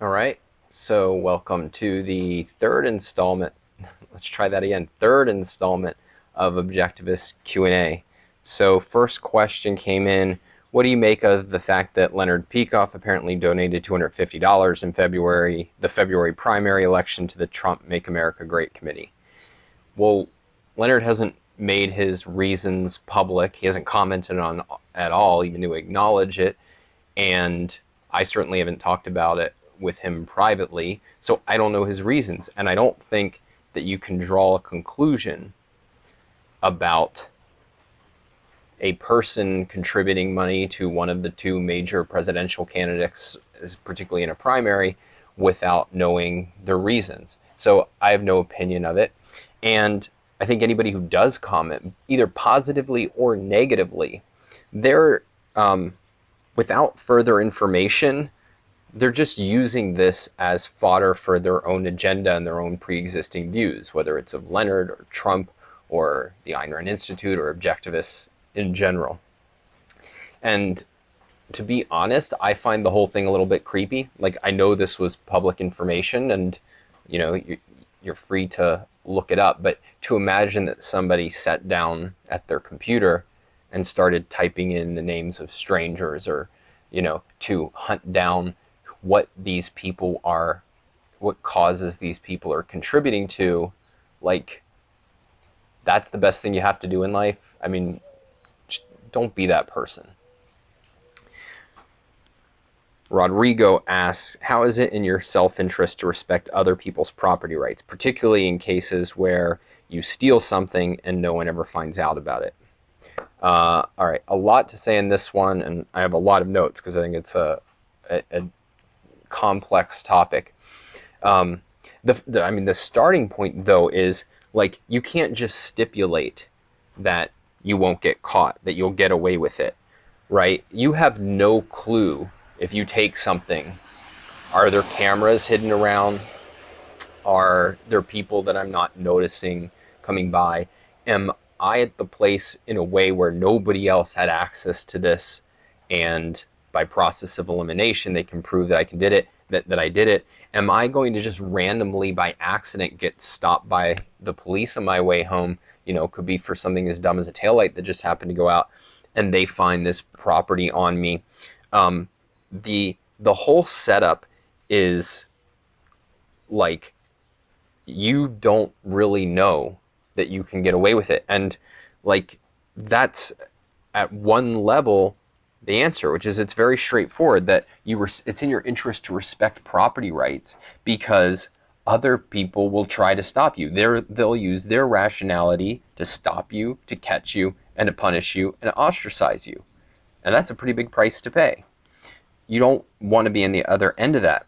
All right, so welcome to the third installment. Let's try that again. Third installment of Objectivist Q&A. So first question came in, what do you make of the fact that Leonard Peikoff apparently donated $250 in the February primary election to the Trump Make America Great Committee? Well, Leonard hasn't made his reasons public. He hasn't commented on at all, even to acknowledge it. And I certainly haven't talked about it with him privately, so I don't know his reasons. And I don't think that you can draw a conclusion about a person contributing money to one of the two major presidential candidates, particularly in a primary, without knowing their reasons. So I have no opinion of it. And I think anybody who does comment, either positively or negatively, they're, without further information, they're just using this as fodder for their own agenda and their own pre-existing views, whether it's of Leonard or Trump or the Ayn Rand Institute or Objectivists in general. And to be honest, I find the whole thing a little bit creepy. Like, I know this was public information and, you know, you're free to look it up, but to imagine that somebody sat down at their computer and started typing in the names of strangers, or, you know, to hunt down what these people are, what causes these people are contributing to, like, that's the best thing you have to do in life. I mean, don't be that person. Rodrigo asks, how is it in your self-interest to respect other people's property rights, particularly in cases where you steal something and no one ever finds out about it? All right, a lot to say in this one, and I have a lot of notes because I think it's a complex topic. The starting point, though, is, like, you can't just stipulate that you won't get caught, that you'll get away with it, right? You have no clue if you take something. Are there cameras hidden around? Are there people that I'm not noticing coming by? Am I at the place in a way where nobody else had access to this, and by process of elimination they can prove that I did it? Am I going to just randomly by accident get stopped by the police on my way home? You know, could be for something as dumb as a taillight that just happened to go out, and they find this property on me. The whole setup is like, you don't really know that you can get away with it. And, like, that's at one level the answer, which is, it's very straightforward that it's in your interest to respect property rights, because other people will try to stop you. They'll use their rationality to stop you, to catch you, and to punish you, and to ostracize you. And that's a pretty big price to pay. You don't want to be in the other end of that.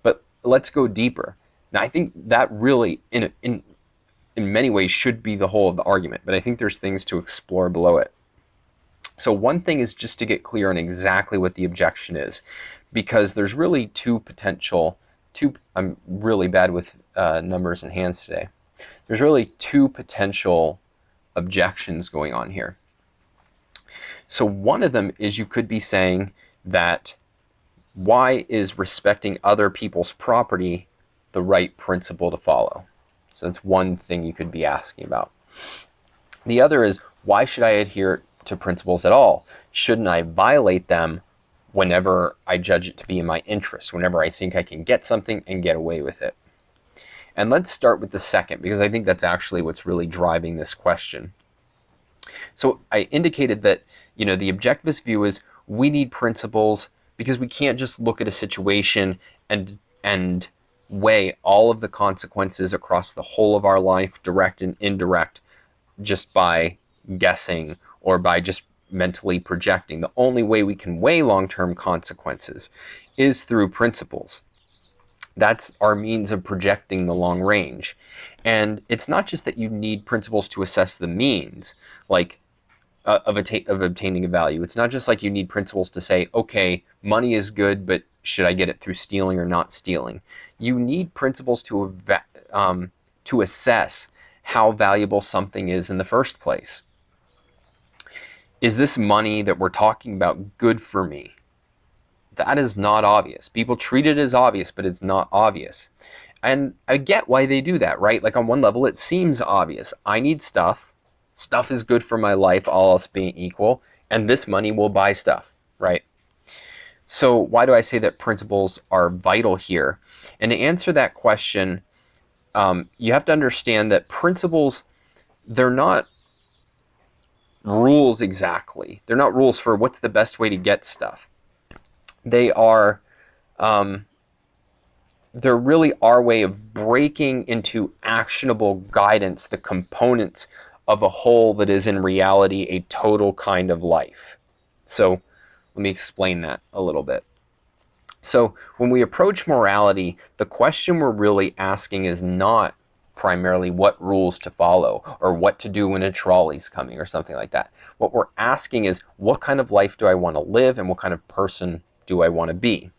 But let's go deeper. Now, I think that really, in many ways, should be the whole of the argument, but I think there's things to explore below it. So one thing is just to get clear on exactly what the objection is, because there's really I'm really bad with numbers and hands today. There's really two potential objections going on here. So one of them is, you could be saying that, why is respecting other people's property the right principle to follow? So that's one thing you could be asking about. The other is, why should I adhere to principles at all? Shouldn't I violate them whenever I judge it to be in my interest, whenever I think I can get something and get away with it? And let's start with the second, because I think that's actually what's really driving this question. So I indicated that, you know, the objectivist view is, we need principles because we can't just look at a situation and weigh all of the consequences across the whole of our life, direct and indirect, just by guessing or by just mentally projecting. The only way we can weigh long-term consequences is through principles. That's our means of projecting the long range. And it's not just that you need principles to assess the means, like, of obtaining a value. It's not just like you need principles to say, okay, money is good, but should I get it through stealing or not stealing? You need principles to assess how valuable something is in the first place. Is this money that we're talking about good for me? That is not obvious. People treat it as obvious, but it's not obvious. And I get why they do that, right? Like on one level, it seems obvious. I need stuff. Stuff is good for my life, all else being equal. And this money will buy stuff, right? So why do I say that principles are vital here? And to answer that question, you have to understand that principles, they're not rules exactly. They're not rules for what's the best way to get stuff. They are, they're really our way of breaking into actionable guidance the components of a whole that is in reality a total kind of life. So let me explain that a little bit. So when we approach morality, the question we're really asking is not primarily what rules to follow or what to do when a trolley's coming or something like that. What we're asking is, what kind of life do I want to live and what kind of person do I want to be?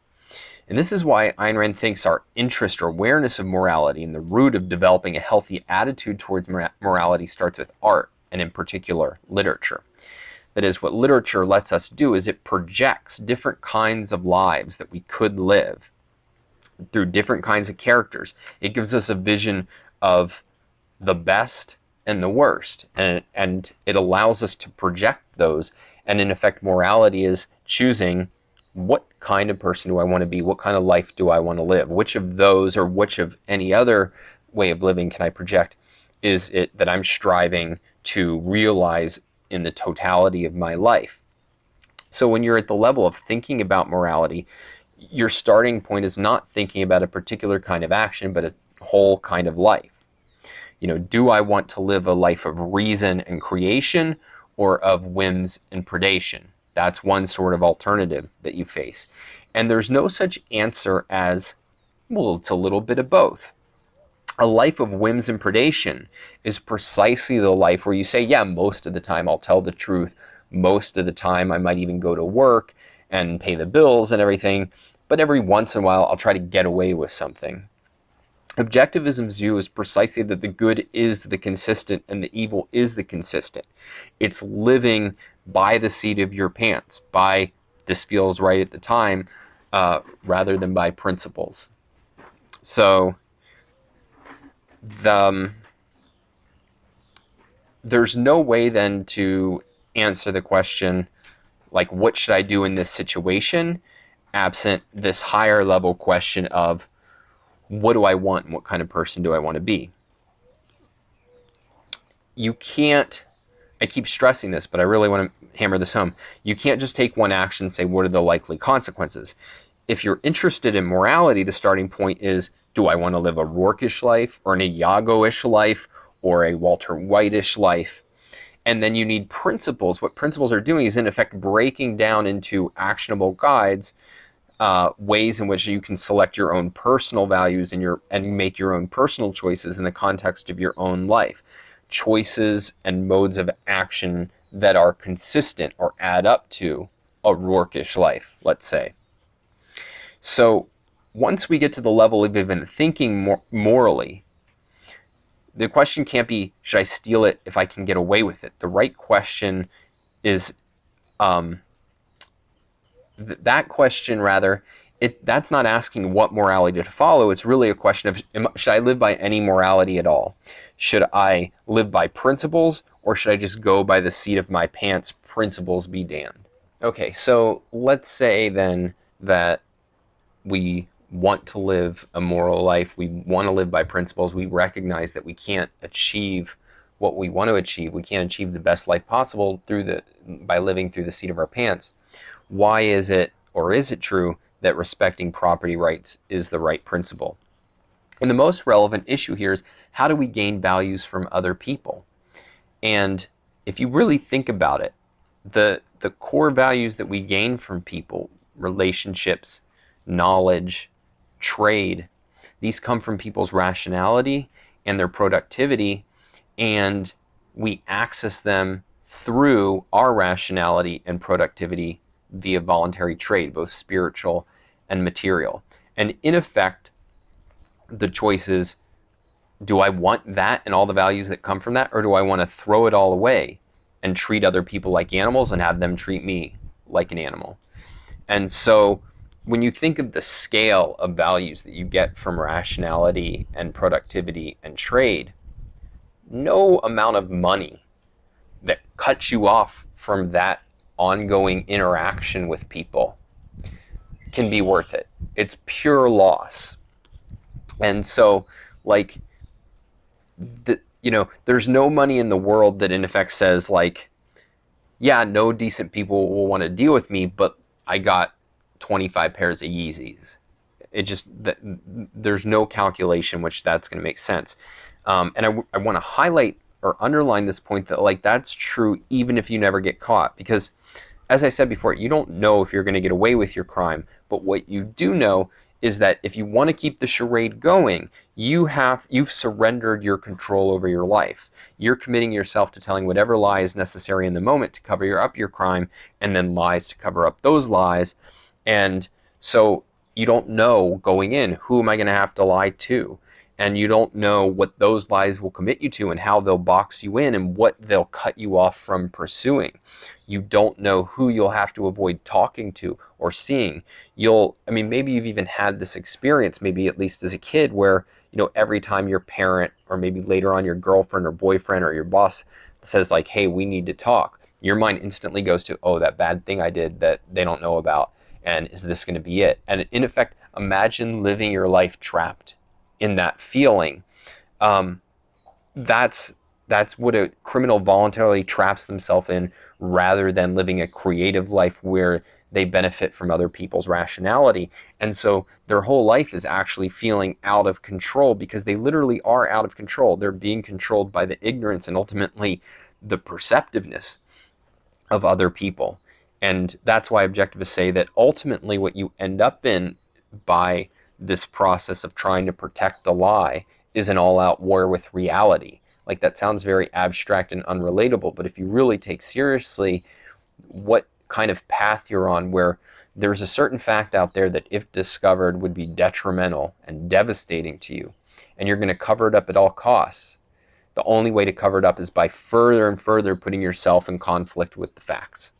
And this is why Ayn Rand thinks our interest or awareness of morality and the root of developing a healthy attitude towards morality starts with art, and in particular, literature. That is, what literature lets us do is it projects different kinds of lives that we could live through different kinds of characters. It gives us a vision of the best and the worst, and it allows us to project those. And in effect, morality is choosing what kind of person do I want to be, what kind of life do I want to live, which of those or which of any other way of living can I project is it that I'm striving to realize in the totality of my life. So when you're at the level of thinking about morality, your starting point is not thinking about a particular kind of action, but a whole kind of life. Do I want to live a life of reason and creation or of whims and predation? That's one sort of alternative that you face. And there's no such answer as, well, it's a little bit of both. A life of whims and predation is precisely the life where you say, yeah, most of the time I'll tell the truth. Most of the time I might even go to work and pay the bills and everything. But every once in a while I'll try to get away with something. Objectivism's view is precisely that the good is the consistent and the evil is the consistent. It's living by the seat of your pants, by this feels right at the time, rather than by principles. So there's no way then to answer the question, like, what should I do in this situation, absent this higher level question of, what do I want and what kind of person do I want to be? You can't, I keep stressing this, but I really want to hammer this home. You can't just take one action and say, what are the likely consequences? If you're interested in morality, the starting point is, do I want to live a Rourke-ish life or an Iago-ish life or a Walter White-ish life? And then you need principles. What principles are doing is, in effect, breaking down into actionable guides, ways in which you can select your own personal values and make your own personal choices in the context of your own life. Choices and modes of action that are consistent or add up to a Rourke-ish life, let's say. So once we get to the level of even thinking morally, the question can't be, should I steal it if I can get away with it? The right question is, that question rather, that's not asking what morality to follow. It's really a question of, should I live by any morality at all? Should I live by principles, or should I just go by the seat of my pants, principles be damned? Okay, so let's say then that we want to live a moral life. We want to live by principles. We recognize that we can't achieve what we want to achieve. We can't achieve the best life possible by living through the seat of our pants. Why is it, or is it true, that respecting property rights is the right principle? And the most relevant issue here is, how do we gain values from other people? And if you really think about it, the core values that we gain from people, relationships, knowledge, trade, these come from people's rationality and their productivity, and we access them through our rationality and productivity via voluntary trade, both spiritual and material. And in effect, the choice is, do I want that and all the values that come from that, or do I want to throw it all away and treat other people like animals and have them treat me like an animal? And so when you think of the scale of values that you get from rationality and productivity and trade, no amount of money that cuts you off from that ongoing interaction with people can be worth it. It's pure loss. And so, like, there's no money in the world that in effect says, like, yeah, no decent people will want to deal with me, but I got 25 pairs of Yeezys. There's no calculation which that's going to make sense. And I want to highlight or underline this point that, like, that's true even if you never get caught, because as I said before, you don't know if you're going to get away with your crime, but what you do know is that if you want to keep the charade going, you've surrendered your control over your life. You're committing yourself to telling whatever lie is necessary in the moment to cover up your crime, and then lies to cover up those lies. And so you don't know going in, who am I going to have to lie to? And you don't know what those lies will commit you to and how they'll box you in and what they'll cut you off from pursuing. You don't know who you'll have to avoid talking to or seeing. Maybe you've even had this experience, maybe at least as a kid, where, every time your parent or maybe later on your girlfriend or boyfriend or your boss says, like, hey, we need to talk, your mind instantly goes to, oh, that bad thing I did that they don't know about. And is this going to be it? And in effect, imagine living your life trapped in that feeling. That's what a criminal voluntarily traps themselves in, rather than living a creative life where they benefit from other people's rationality. And so their whole life is actually feeling out of control, because they literally are out of control. They're being controlled by the ignorance and ultimately the perceptiveness of other people. And that's why objectivists say that ultimately what you end up in by this process of trying to protect the lie is an all-out war with reality. Like, that sounds very abstract and unrelatable, but if you really take seriously what kind of path you're on, where there's a certain fact out there that if discovered would be detrimental and devastating to you, and you're going to cover it up at all costs, the only way to cover it up is by further and further putting yourself in conflict with the facts.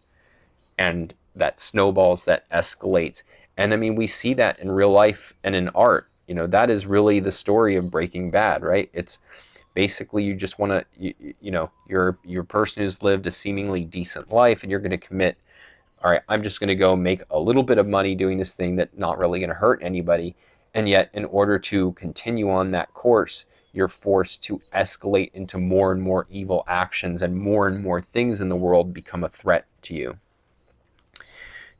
And that snowballs, that escalates. And we see that in real life and in art. That is really the story of Breaking Bad, right? It's basically, you just want to, you're a person who's lived a seemingly decent life, and you're going to commit, all right, I'm just going to go make a little bit of money doing this thing that's not really going to hurt anybody. And yet, in order to continue on that course, you're forced to escalate into more and more evil actions, and more things in the world become a threat to you.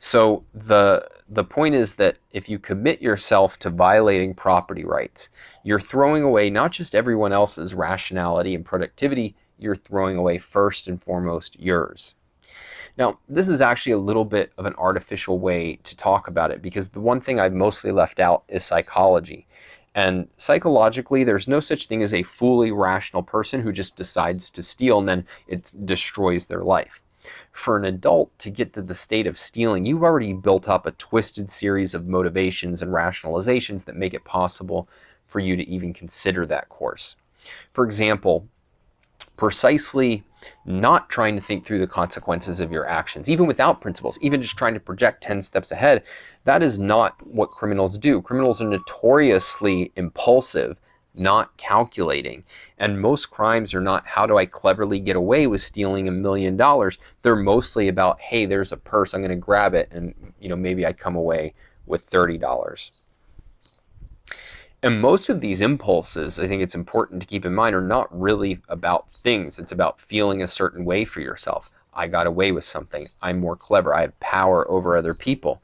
So the point is that if you commit yourself to violating property rights, you're throwing away not just everyone else's rationality and productivity, you're throwing away first and foremost yours. Now, this is actually a little bit of an artificial way to talk about it, because the one thing I've mostly left out is psychology. And psychologically, there's no such thing as a fully rational person who just decides to steal and then it destroys their life. For an adult to get to the state of stealing, you've already built up a twisted series of motivations and rationalizations that make it possible for you to even consider that course. For example, precisely not trying to think through the consequences of your actions, even without principles, even just trying to project 10 steps ahead, that is not what criminals do. Criminals are notoriously impulsive, not calculating. And most crimes are not, how do I cleverly get away with stealing $1 million? They're mostly about, hey, there's a purse, I'm going to grab it, and maybe I come away with $30. And most of these impulses, I think it's important to keep in mind, are not really about things. It's about feeling a certain way for yourself. I got away with something. I'm more clever. I have power over other people.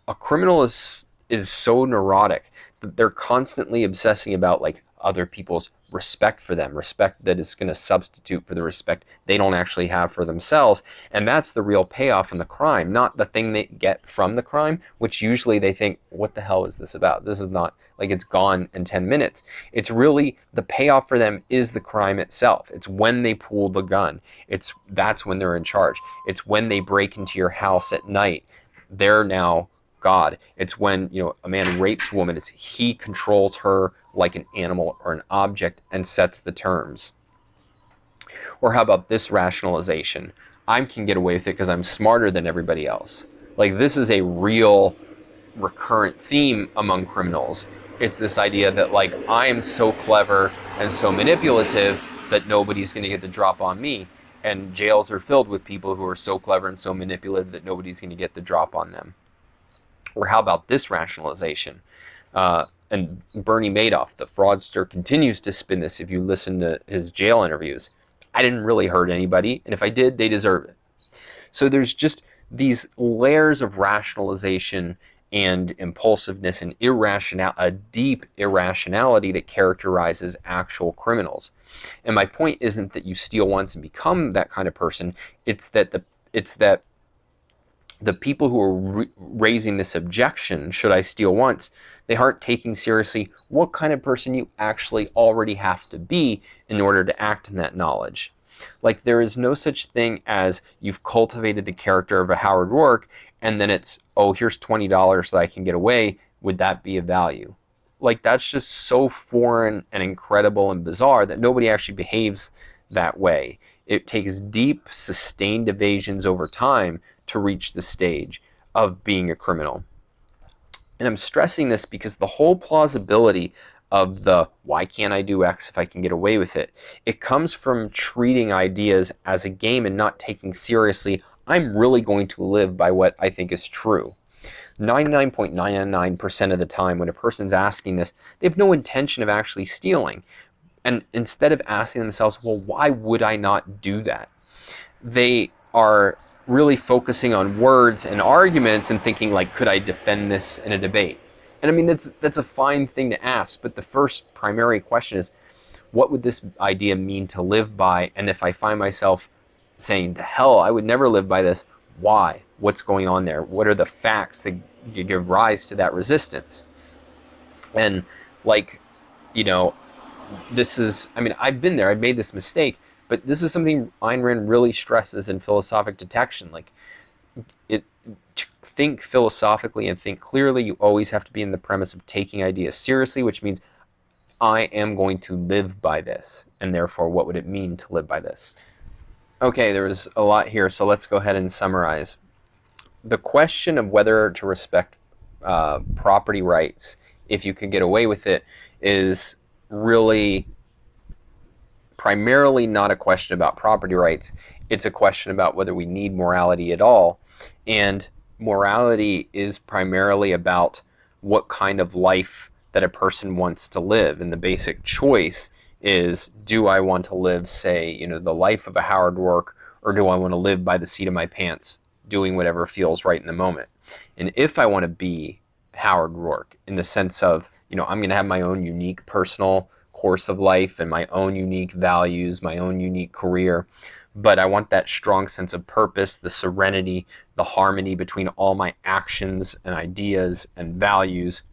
A criminal is so neurotic that they're constantly obsessing about, like, other people's respect for them, respect that is going to substitute for the respect they don't actually have for themselves. And that's the real payoff in the crime, not the thing they get from the crime, which usually they think, what the hell is this about? This is not, like, it's gone in 10 minutes. It's really, the payoff for them is the crime itself. It's when they pull the gun. That's when they're in charge. It's when they break into your house at night. They're now God. It's when, a man rapes a woman, he controls her like an animal or an object and sets the terms. Or how about this rationalization? I can get away with it because I'm smarter than everybody else. Like, this is a real recurrent theme among criminals. It's this idea that, like, I am so clever and so manipulative that nobody's going to get the drop on me. And jails are filled with people who are so clever and so manipulative that nobody's going to get the drop on them. Or how about this rationalization? And Bernie Madoff, the fraudster, continues to spin this if you listen to his jail interviews. I didn't really hurt anybody, and if I did, they deserve it. So there's just these layers of rationalization and impulsiveness and a deep irrationality that characterizes actual criminals. And my point isn't that you steal once and become that kind of person. It's that the people who are raising this objection, should I steal once, they aren't taking seriously what kind of person you actually already have to be in order to act in that knowledge. Like, there is no such thing as you've cultivated the character of a Howard Rourke and then it's, oh, here's $20 so I can get away. Would that be of value? Like, that's just so foreign and incredible and bizarre that nobody actually behaves that way. It takes deep, sustained evasions over time to reach the stage of being a criminal. And I'm stressing this because the whole plausibility of the why can't I do X if I can get away with it, it comes from treating ideas as a game and not taking seriously, I'm really going to live by what I think is true. 99.99% of the time when a person's asking this, they have no intention of actually stealing. And instead of asking themselves, well, why would I not do that? They are really focusing on words and arguments and thinking, like, could I defend this in a debate? And I mean, that's a fine thing to ask, but the first primary question is, what would this idea mean to live by? And if I find myself saying, the hell, I would never live by this, why? What's going on there? What are the facts that give rise to that resistance? And, like, you know, this is, I mean, I've been there, I've made this mistake, but this is something Ayn Rand really stresses in Philosophic Detection. Like, to think philosophically and think clearly, you always have to be in the premise of taking ideas seriously, which means I am going to live by this, and therefore what would it mean to live by this? Okay, there was a lot here, so let's go ahead and summarize. The question of whether to respect property rights, if you can get away with it, is really primarily not a question about property rights. It's a question about whether we need morality at all. And morality is primarily about what kind of life that a person wants to live. And the basic choice is, do I want to live, say, you know, the life of a Howard Rourke, or do I want to live by the seat of my pants, doing whatever feels right in the moment? And if I want to be Howard Rourke, in the sense of, you know, I'm going to have my own unique personal course of life and my own unique values, my own unique career, but I want that strong sense of purpose, the serenity, the harmony between all my actions and ideas and values.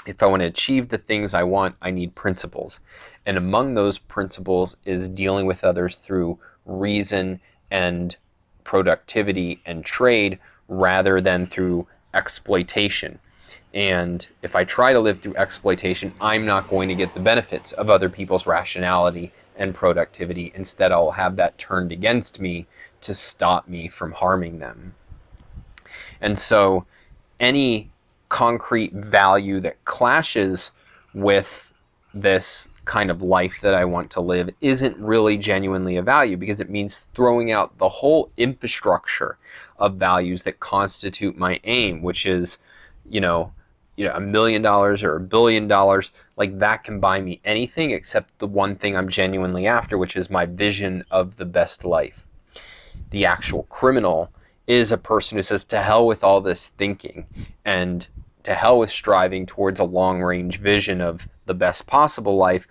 If I want to achieve the things I want, I need principles. And among those principles is dealing with others through reason and productivity and trade rather than through exploitation. And if I try to live through exploitation, I'm not going to get the benefits of other people's rationality and productivity. Instead, I'll have that turned against me to stop me from harming them. And so any concrete value that clashes with this kind of life that I want to live isn't really genuinely a value, because it means throwing out the whole infrastructure of values that constitute my aim, which is, you know, $1 million or $1 billion. Like, that can buy me anything except the one thing I'm genuinely after, which is my vision of the best life. The actual criminal is a person who says, to hell with all this thinking and to hell with striving towards a long-range vision of the best possible life.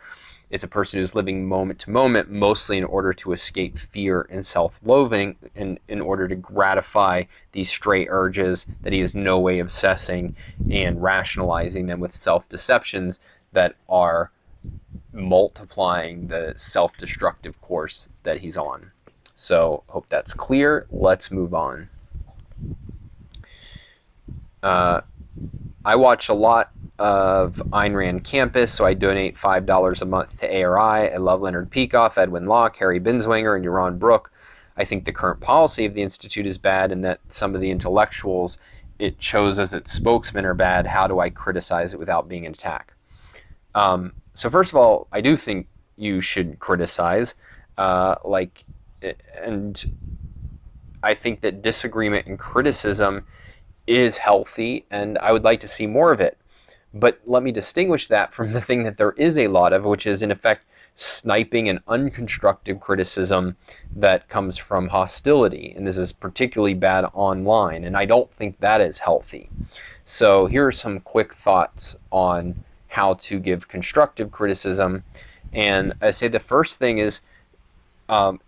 It's a person who's living moment to moment, mostly in order to escape fear and self-loathing, and in order to gratify these stray urges that he has no way of assessing and rationalizing them with self-deceptions that are multiplying the self-destructive course that he's on. So, hope that's clear. Let's move on. I watch a lot of Ayn Rand Campus, so I donate $5 a month to ARI. I love Leonard Peikoff, Edwin Locke, Harry Binswanger, and Yaron Brook. I think the current policy of the Institute is bad, and that some of the intellectuals it chose as its spokesman are bad, how do I criticize it without being an attack? So first of all, I do think you should criticize, and I think that disagreement and criticism is healthy, and I would like to see more of it. But let me distinguish that from the thing that there is a lot of, which is in effect sniping and unconstructive criticism that comes from hostility. And this is particularly bad online, and I don't think that is healthy. So here are some quick thoughts on how to give constructive criticism. And I say the first thing is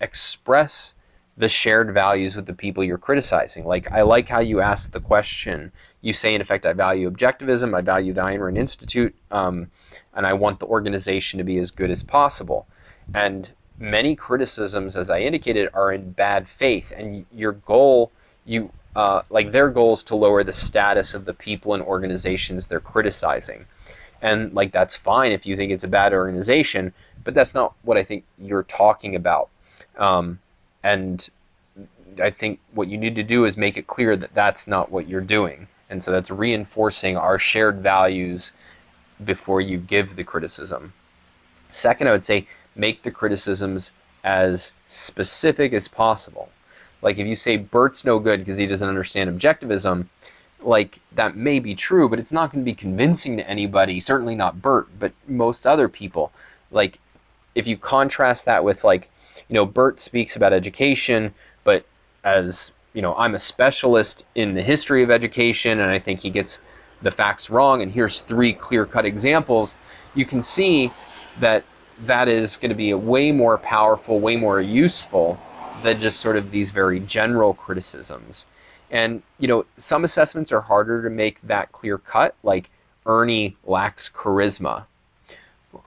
express the shared values with the people you're criticizing. Like, I like how you ask the question. You say, in effect, I value objectivism, I value the Ayn Rand Institute, and I want the organization to be as good as possible. And many criticisms, as I indicated, are in bad faith, and your goal, their goal is to lower the status of the people and organizations they're criticizing. And that's fine if you think it's a bad organization, but that's not what I think you're talking about. And I think what you need to do is make it clear that that's not what you're doing. And so that's reinforcing our shared values before you give the criticism. Second, I would say make the criticisms as specific as possible. Like if you say Bert's no good because he doesn't understand objectivism, that may be true, but it's not going to be convincing to anybody, certainly not Bert, but most other people. If you contrast that with Bert speaks about education, but as I'm a specialist in the history of education, and I think he gets the facts wrong, and here's 3 clear-cut examples, you can see that that is going to be a way more powerful, way more useful than just sort of these very general criticisms. And, some assessments are harder to make that clear-cut, like Ernie lacks charisma.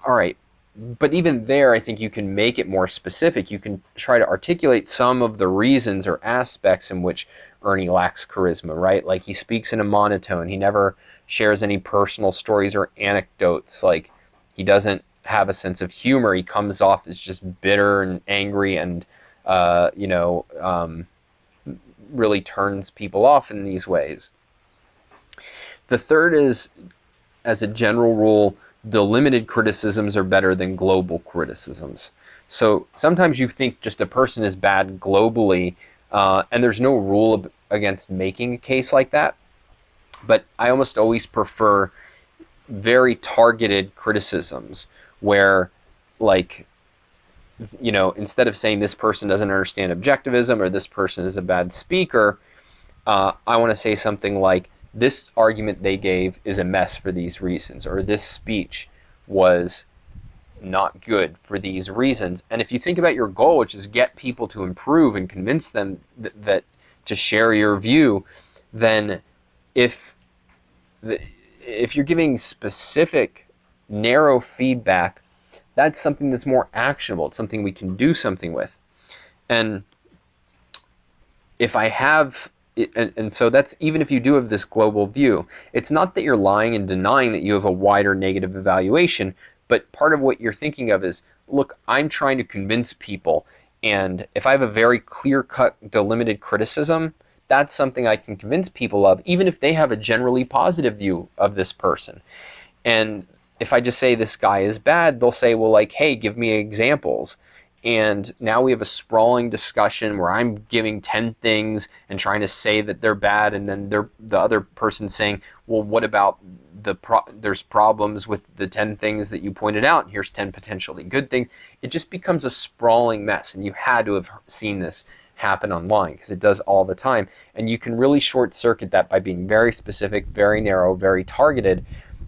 All right. But even there, I think you can make it more specific. You can try to articulate some of the reasons or aspects in which Ernie lacks charisma, right? Like he speaks in a monotone. He never shares any personal stories or anecdotes. He doesn't have a sense of humor. He comes off as just bitter and angry and, really turns people off in these ways. The third is, as a general rule, delimited criticisms are better than global criticisms. So sometimes you think just a person is bad globally, and there's no rule against making a case like that. But I almost always prefer very targeted criticisms where, instead of saying this person doesn't understand objectivism or this person is a bad speaker, I want to say something like, this argument they gave is a mess for these reasons, or this speech was not good for these reasons. And if you think about your goal, which is get people to improve and convince them that to share your view, then if you're giving specific, narrow feedback, that's something that's more actionable. It's something we can do something with. And if I have... And so that's, even if you do have this global view, it's not that you're lying and denying that you have a wider negative evaluation, but part of what you're thinking of is, look, I'm trying to convince people, and if I have a very clear-cut, delimited criticism, that's something I can convince people of, even if they have a generally positive view of this person. And if I just say this guy is bad, they'll say, well, hey, give me examples. And now we have a sprawling discussion where I'm giving 10 things and trying to say that they're bad, and then the other person's saying, well, what about there's problems with the 10 things that you pointed out, and here's 10 potentially good things. It just becomes a sprawling mess, and you had to have seen this happen online because it does all the time. And you can really short circuit that by being very specific, very narrow, very targeted.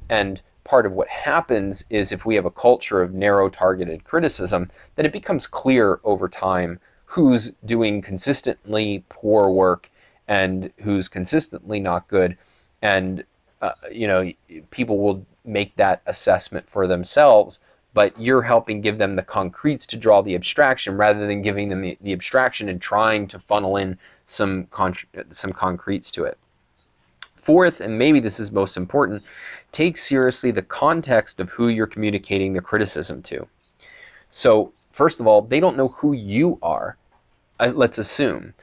And part of what happens is, if we have a culture of narrow targeted criticism, then it becomes clear over time who's doing consistently poor work and who's consistently not good. And, people will make that assessment for themselves, but you're helping give them the concretes to draw the abstraction rather than giving them the abstraction and trying to funnel in some concretes to it. Fourth, and maybe this is most important, take seriously the context of who you're communicating the criticism to. So, first of all, they don't know who you are, let's assume.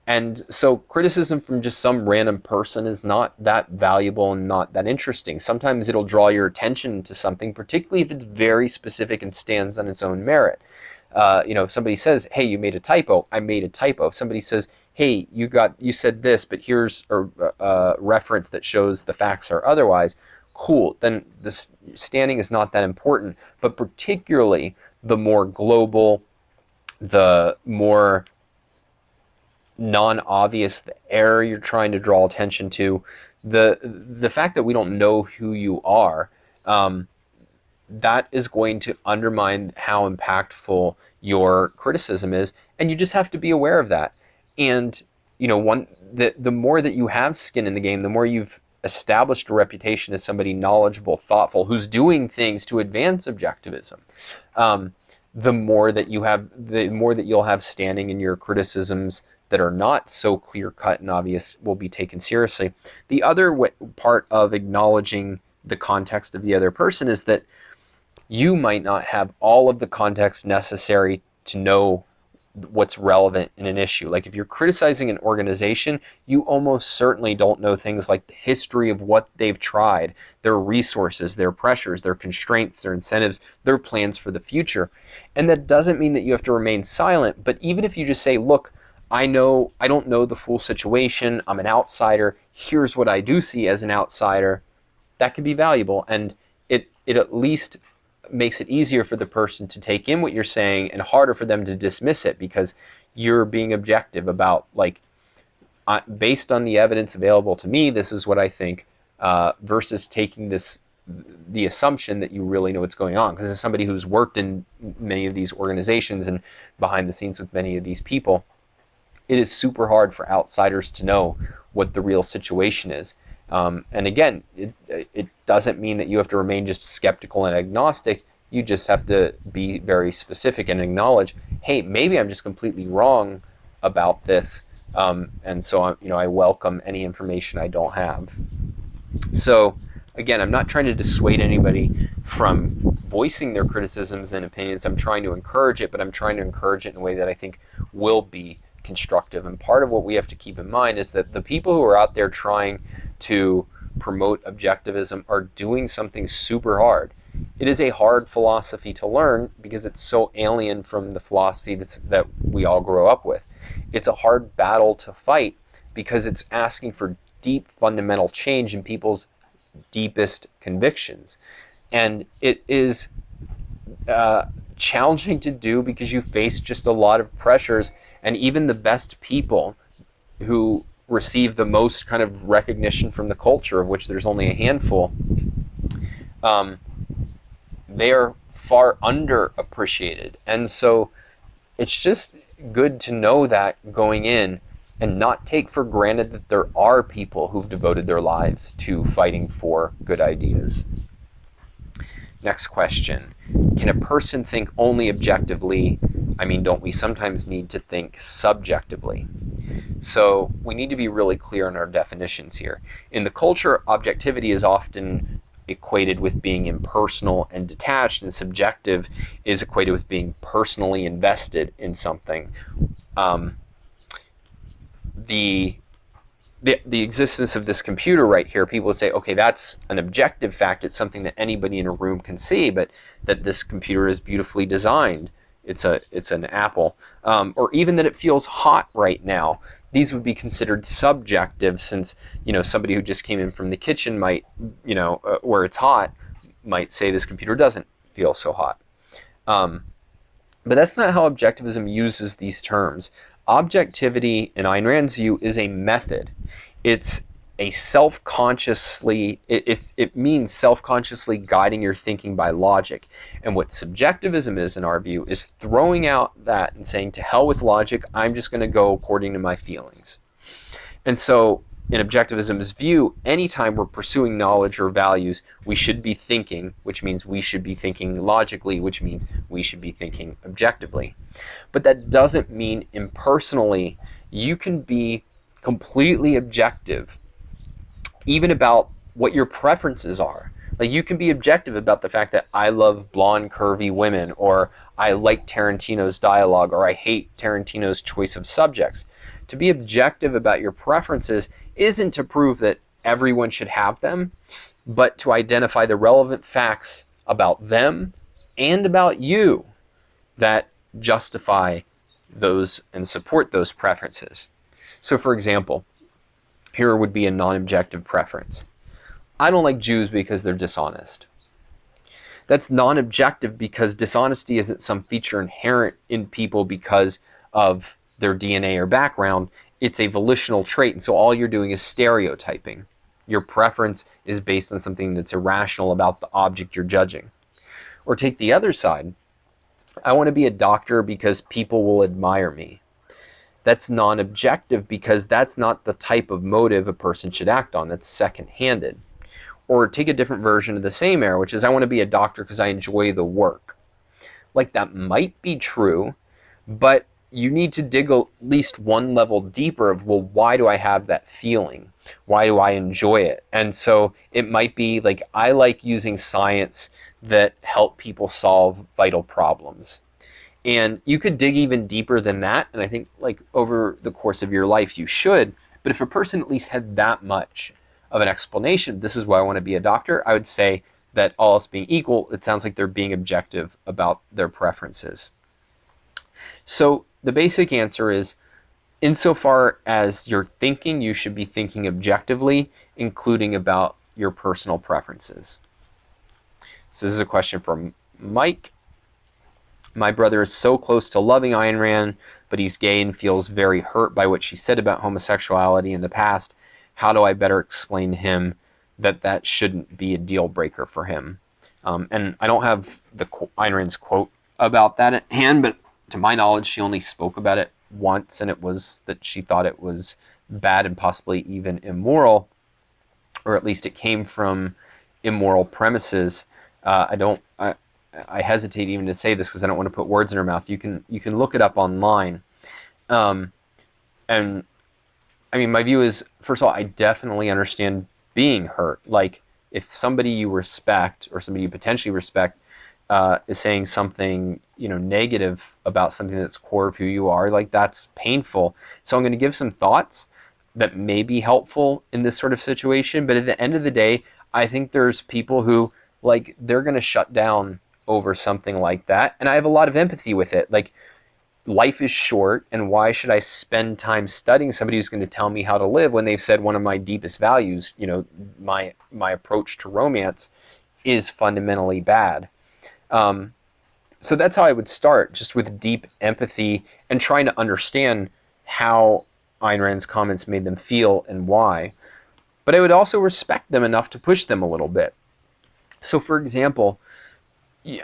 And so criticism from just some random person is not that valuable and not that interesting. Sometimes it'll draw your attention to something, particularly if it's very specific and stands on its own merit. If somebody says, "Hey, you made a typo," I made a typo. If somebody says, "Hey, you said this, but here's a reference that shows the facts are otherwise," cool. Then the standing is not that important. But particularly the more global, the more non-obvious the error you're trying to draw attention to, the fact that we don't know who you are, that is going to undermine how impactful your criticism is, and you just have to be aware of that. And the more that you have skin in the game, the more you've established a reputation as somebody knowledgeable, thoughtful, who's doing things to advance objectivism, the more that you'll have standing, in your criticisms that are not so clear-cut and obvious will be taken seriously. The other part of acknowledging the context of the other person is that you might not have all of the context necessary to know what's relevant in an issue. Like if you're criticizing an organization, you almost certainly don't know things like the history of what they've tried, their resources, their pressures, their constraints, their incentives, their plans for the future. And that doesn't mean that you have to remain silent, but even if you just say, look, I don't know the full situation, I'm an outsider, here's what I do see as an outsider, that can be valuable. And it at least makes it easier for the person to take in what you're saying and harder for them to dismiss it, because you're being objective about, like, based on the evidence available to me, this is what I think, versus taking the assumption that you really know what's going on. Because as somebody who's worked in many of these organizations and behind the scenes with many of these people, it is super hard for outsiders to know what the real situation is. And again, it doesn't mean that you have to remain just skeptical and agnostic. You just have to be very specific and acknowledge, hey, maybe I'm just completely wrong about this. And so I welcome any information I don't have. So again, I'm not trying to dissuade anybody from voicing their criticisms and opinions. I'm trying to encourage it, but I'm trying to encourage it in a way that I think will be constructive. And part of what we have to keep in mind is that the people who are out there trying to promote objectivism are doing something super hard. It is a hard philosophy to learn because it's so alien from the philosophy that we all grow up with. It's a hard battle to fight because it's asking for deep fundamental change in people's deepest convictions. And it is challenging to do because you face just a lot of pressures, and even the best people who receive the most kind of recognition from the culture, of which there's only a handful, they are far underappreciated. And so it's just good to know that going in, and not take for granted that there are people who've devoted their lives to fighting for good ideas. Next question. Can a person think only objectively? I mean, don't we sometimes need to think subjectively? So we need to be really clear on our definitions here. In the culture, objectivity is often equated with being impersonal and detached, and subjective is equated with being personally invested in something. The existence of this computer right here, people would say, okay, that's an objective fact. It's something that anybody in a room can see, but that this computer is beautifully designed. It's an Apple, or even that it feels hot right now. These would be considered subjective, since somebody who just came in from the kitchen might, where it's hot, might say this computer doesn't feel so hot. But that's not how objectivism uses these terms. Objectivity, in Ayn Rand's view, is a method. It's a self-consciously, it means self-consciously guiding your thinking by logic. And what subjectivism is, in our view, is throwing out that and saying, to hell with logic, I'm just going to go according to my feelings. And so, in objectivism's view, anytime we're pursuing knowledge or values, we should be thinking, which means we should be thinking logically, which means we should be thinking objectively. But that doesn't mean impersonally. You can be completely objective, even about what your preferences are. Like, you can be objective about the fact that I love blonde, curvy women, or I like Tarantino's dialogue, or I hate Tarantino's choice of subjects. To be objective about your preferences isn't to prove that everyone should have them, but to identify the relevant facts about them and about you that justify those and support those preferences. So for example, here would be a non-objective preference. I don't like Jews because they're dishonest. That's non-objective because dishonesty isn't some feature inherent in people because of their DNA or background. It's a volitional trait, and so all you're doing is stereotyping. Your preference is based on something that's irrational about the object you're judging. Or take the other side. I want to be a doctor because people will admire me. That's non-objective because that's not the type of motive a person should act on. That's second-handed. Or take a different version of the same error, which is I want to be a doctor because I enjoy the work. Like, that might be true, but you need to dig at least one level deeper of, well, why do I have that feeling? Why do I enjoy it? And so it might be like, I like using science that help people solve vital problems. And you could dig even deeper than that, and I think like over the course of your life you should, but if a person at least had that much of an explanation, this is why I want to be a doctor, I would say that all else being equal, it sounds like they're being objective about their preferences. So the basic answer is, insofar as you're thinking, you should be thinking objectively, including about your personal preferences. So this is a question from Mike. My brother is so close to loving Ayn Rand, but he's gay and feels very hurt by what she said about homosexuality in the past. How do I better explain to him that that shouldn't be a deal breaker for him? And I don't have the Ayn Rand's quote about that at hand, but to my knowledge, she only spoke about it once, and it was that she thought it was bad and possibly even immoral, or at least it came from immoral premises. I hesitate even to say this because I don't want to put words in her mouth. You can look it up online. And I mean, my view is, first of all, I definitely understand being hurt. Like, if somebody you respect or somebody you potentially respect is saying something, negative about something that's core of who you are, like, that's painful. So I'm going to give some thoughts that may be helpful in this sort of situation. But at the end of the day, I think there's people who, like, they're going to shut down over something like that. And I have a lot of empathy with it. Like, life is short, and why should I spend time studying somebody who's going to tell me how to live when they've said one of my deepest values, my approach to romance is fundamentally bad. So that's how I would start, just with deep empathy and trying to understand how Ayn Rand's comments made them feel and why. But I would also respect them enough to push them a little bit. So for example,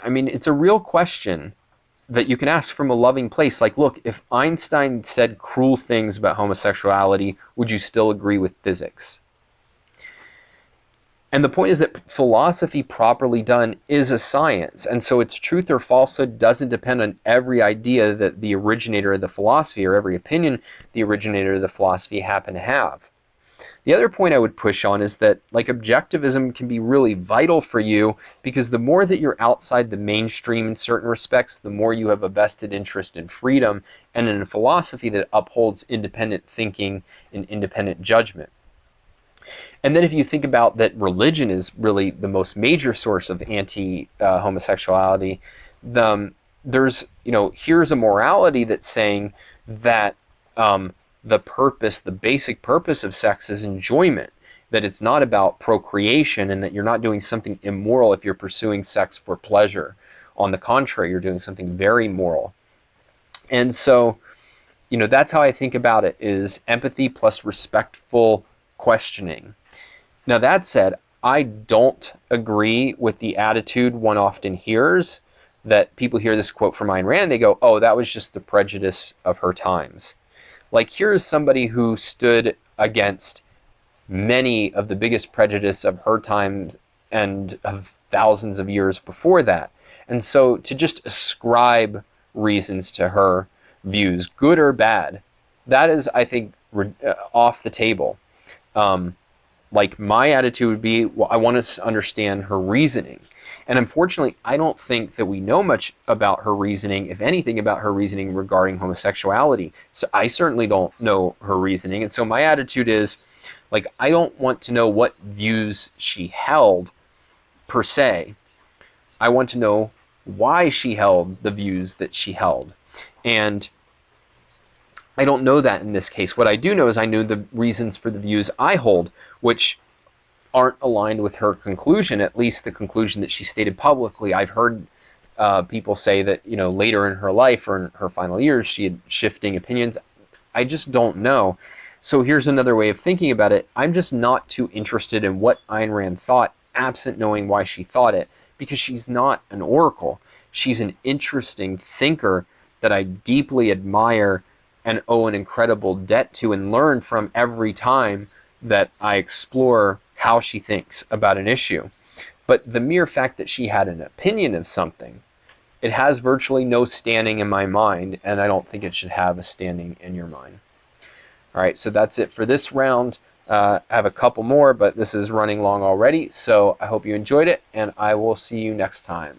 I mean, it's a real question that you can ask from a loving place. Like, look, if Einstein said cruel things about homosexuality, would you still agree with physics? And the point is that philosophy properly done is a science. And so its truth or falsehood doesn't depend on every idea that the originator of the philosophy or every opinion the originator of the philosophy happen to have. The other point I would push on is that, like, objectivism can be really vital for you because the more that you're outside the mainstream in certain respects, the more you have a vested interest in freedom and in a philosophy that upholds independent thinking and independent judgment. And then if you think about that religion is really the most major source of anti-homosexuality, there's, here's a morality that's saying that the basic purpose of sex is enjoyment, that it's not about procreation, and that you're not doing something immoral if you're pursuing sex for pleasure. On the contrary, you're doing something very moral. And so, that's how I think about it, is empathy plus respectful questioning. Now, that said, I don't agree with the attitude one often hears, that people hear this quote from Ayn Rand, they go, oh, that was just the prejudice of her times. Like, here's somebody who stood against many of the biggest prejudice of her times and of thousands of years before that. And so to just ascribe reasons to her views, good or bad, that is, I think, off the table. Like, my attitude would be, well, I want to understand her reasoning. And unfortunately, I don't think that we know much about her reasoning, if anything, about her reasoning regarding homosexuality. So I certainly don't know her reasoning. And so my attitude is, like, I don't want to know what views she held, per se. I want to know why she held the views that she held. And I don't know that in this case. What I do know is I know the reasons for the views I hold, which aren't aligned with her conclusion, at least the conclusion that she stated publicly. I've heard people say that, you know, later in her life or in her final years, she had shifting opinions. I just don't know. So here's another way of thinking about it. I'm just not too interested in what Ayn Rand thought, absent knowing why she thought it, because she's not an oracle. She's an interesting thinker that I deeply admire and owe an incredible debt to and learn from every time that I explore how she thinks about an issue. But the mere fact that she had an opinion of something, it has virtually no standing in my mind, and I don't think it should have a standing in your mind. All right, so that's it for this round. I have a couple more, but this is running long already, so I hope you enjoyed it, and I will see you next time.